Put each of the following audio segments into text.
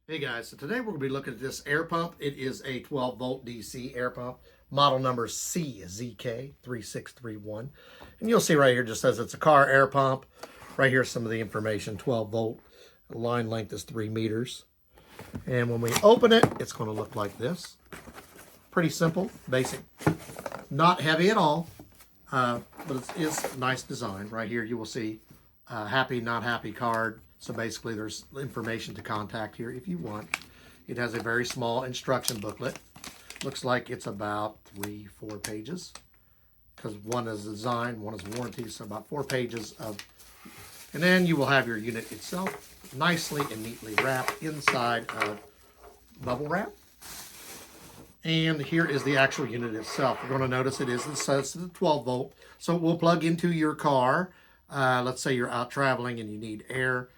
Hey guys, so today we're going to be looking at this air pump. It is a 12 volt DC air pump, model number CZK3631. And you'll see right here just says it's a car air pump. Right here's some of the information, 12 volt, line length is 3 meters. And when we open it, it's going to look like this. Pretty simple, basic, not heavy at all, but it's a nice design. Right here you will see happy, not happy card. So basically there's information to contact here if you want. It has a very small instruction booklet. Looks like it's about 3-4 pages because one is design, one is warranty, so about 4 pages of, and then you will have your unit itself nicely and neatly wrapped inside of bubble wrap. And here is the actual unit itself. We're going to notice it says the 12 volt, so it will plug into your car. Let's say you're out traveling and you need air.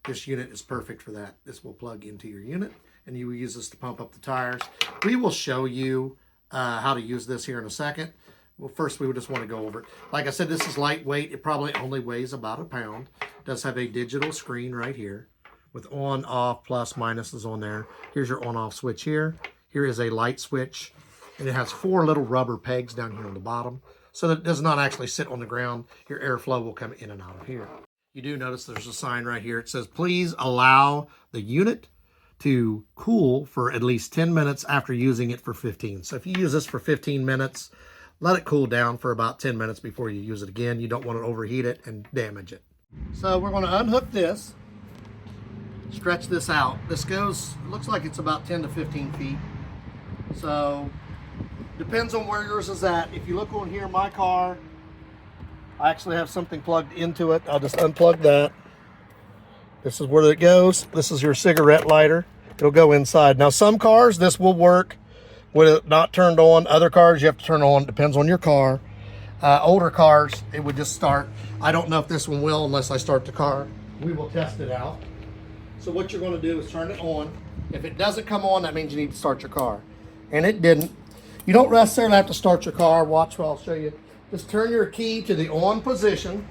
This unit is perfect for that. This will plug into your unit and you will use this to pump up the tires. We will show you how to use this here in a second. Well, first we would just want to go over it. Like I said, this is lightweight. It probably only weighs about 1 pound. It does have a digital screen right here with on, off, plus, minuses on there. Here's your on-off switch here. Here is a light switch, and it has 4 little rubber pegs down here on the bottom so that it does not actually sit on the ground. Your airflow will come in and out of here. You do notice there's a sign right here. It says, please allow the unit to cool for at least 10 minutes after using it for 15. So if you use this for 15 minutes, let it cool down for about 10 minutes before you use it again. You don't want to overheat it and damage it. So we're going to unhook this, stretch this out. This goes, looks like it's about 10 to 15 feet. So depends on where yours is at. If you look on here, my car, I actually have something plugged into it. I'll just unplug that. This is where it goes. This is your cigarette lighter. It'll go inside. Now, some cars, this will work with it not turned on. Other cars, you have to turn on. Depends on your car. Older cars, it would just start. I don't know if this one will unless I start the car. We will test it out. So what you're going to do is turn it on. If it doesn't come on, that means you need to start your car. And it didn't. You don't necessarily have to start your car. Watch what I'll show you. Just turn your key to the on position.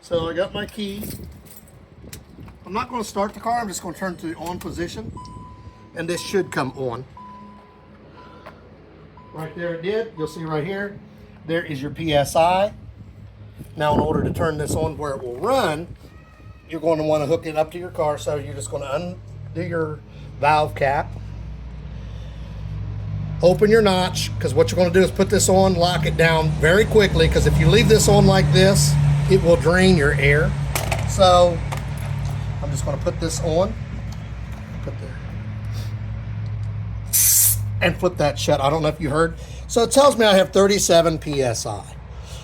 So I got my key. I'm not going to start the car. I'm just going to turn to the on position. And this should come on. Right there it did. You'll see right here. There is your PSI. Now in order to turn this on where it will run, you're going to want to hook it up to your car. So you're just going to undo your valve cap. Open your notch, because what you're going to do is put this on, lock it down very quickly, because if you leave this on like this, it will drain your air. So I'm just going to put this on, put there, and flip that shut. I don't know if you heard. So it tells me I have 37 PSI.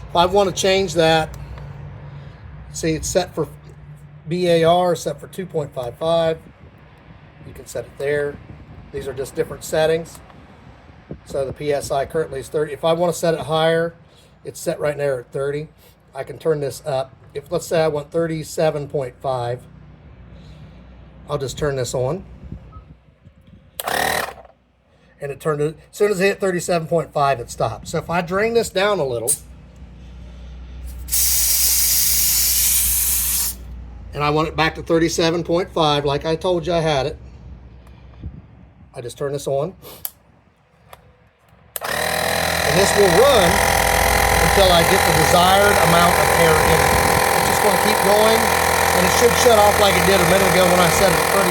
If I want to change that, see it's set for BAR, set for 2.55. You can set it there. These are just different settings. So the PSI currently is 30. If I want to set it higher, it's set right there at 30. I can turn this up. If let's say I want 37.5, I'll just turn this on. And it turned it, as soon as it hit 37.5, it stopped. So if I drain this down a little, and I want it back to 37.5, like I told you I had it, I just turn this on. And this will run until I get the desired amount of air in it. It's just going to keep going, and it should shut off like it did a minute ago when I set it at 37.5.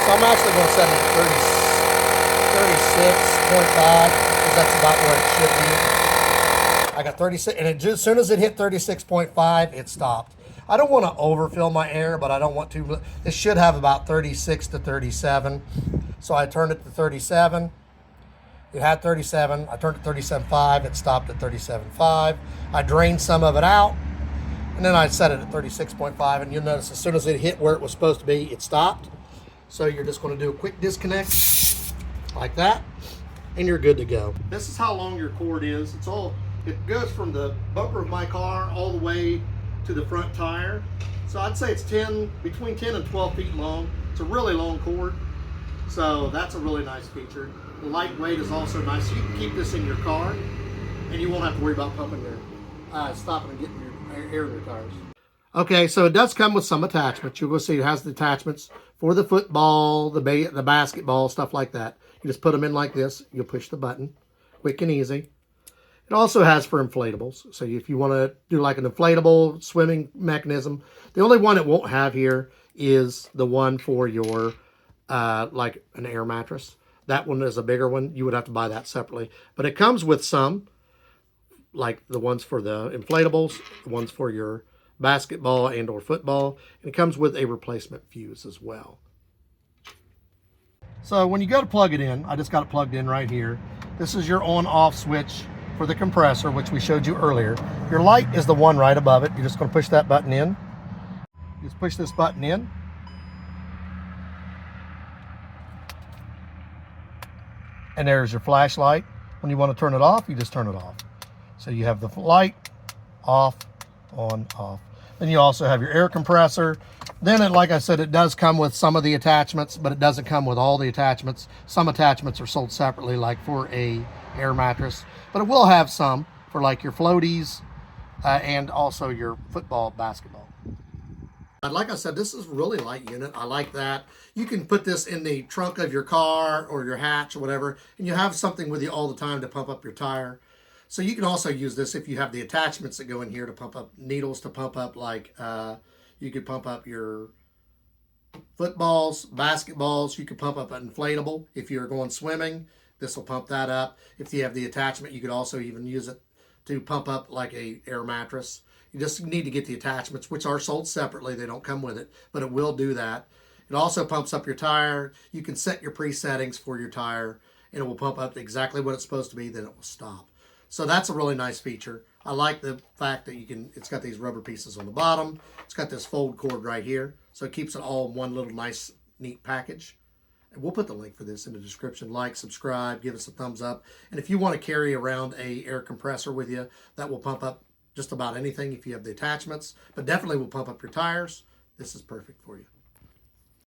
So I'm actually going to set it at 36.5, because that's about where it should be. I got 36, and as soon as it hit 36.5, it stopped. I don't want to overfill my air, but I don't want to. This should have about 36 to 37. So I turned it to 37. It had 37. I turned it to 37.5. It stopped at 37.5. I drained some of it out, and then I set it at 36.5. And you'll notice as soon as it hit where it was supposed to be, it stopped. So you're just going to do a quick disconnect like that, and you're good to go. This is how long your cord is. It goes from the bumper of my car all the way to the front tire. So I'd say it's between 10 and 12 feet long. It's a really long cord. So that's a really nice feature. The lightweight is also nice. So you can keep this in your car and you won't have to worry about pumping your stopping and getting your air in your tires. Okay, so it does come with some attachments. You'll see it has the attachments for the football, the basketball, stuff like that. You just put them in like this. You'll push the button. Quick and easy. It also has for inflatables. So if you want to do like an inflatable swimming mechanism, the only one it won't have here is the one for your, like an air mattress. That one is a bigger one. You would have to buy that separately. But it comes with some, like the ones for the inflatables, the ones for your basketball and or football. And it comes with a replacement fuse as well. So when you go to plug it in, I just got it plugged in right here. This is your on-off switch for the compressor, which we showed you earlier. Your light is the one right above it. You're just going to push that button in. Just push this button in. And there's your flashlight. When you want to turn it off, you just turn it off. So you have the light, off, on, off. Then you also have your air compressor. Then, like I said, it does come with some of the attachments, but it doesn't come with all the attachments. Some attachments are sold separately, like for a air mattress, but it will have some for like your floaties and also your football, basketball. Like I said, this is a really light unit. I like that. You can put this in the trunk of your car or your hatch or whatever, and you have something with you all the time to pump up your tire. So you can also use this if you have the attachments that go in here to pump up needles, to pump up like, you could pump up your footballs, basketballs. You could pump up an inflatable. If you're going swimming, this will pump that up. If you have the attachment, you could also even use it to pump up like a air mattress. You just need to get the attachments, which are sold separately. They don't come with it, but it will do that. It also pumps up your tire. You can set your pre-settings for your tire, and it will pump up exactly what it's supposed to be, then it will stop. So that's a really nice feature. I like the fact that it's got these rubber pieces on the bottom. It's got this fold cord right here. So it keeps it all in one little nice, neat package. And we'll put the link for this in the description. Like, subscribe, give us a thumbs up. And if you want to carry around a air compressor with you, that will pump up just about anything if you have the attachments. But definitely will pump up your tires. This is perfect for you.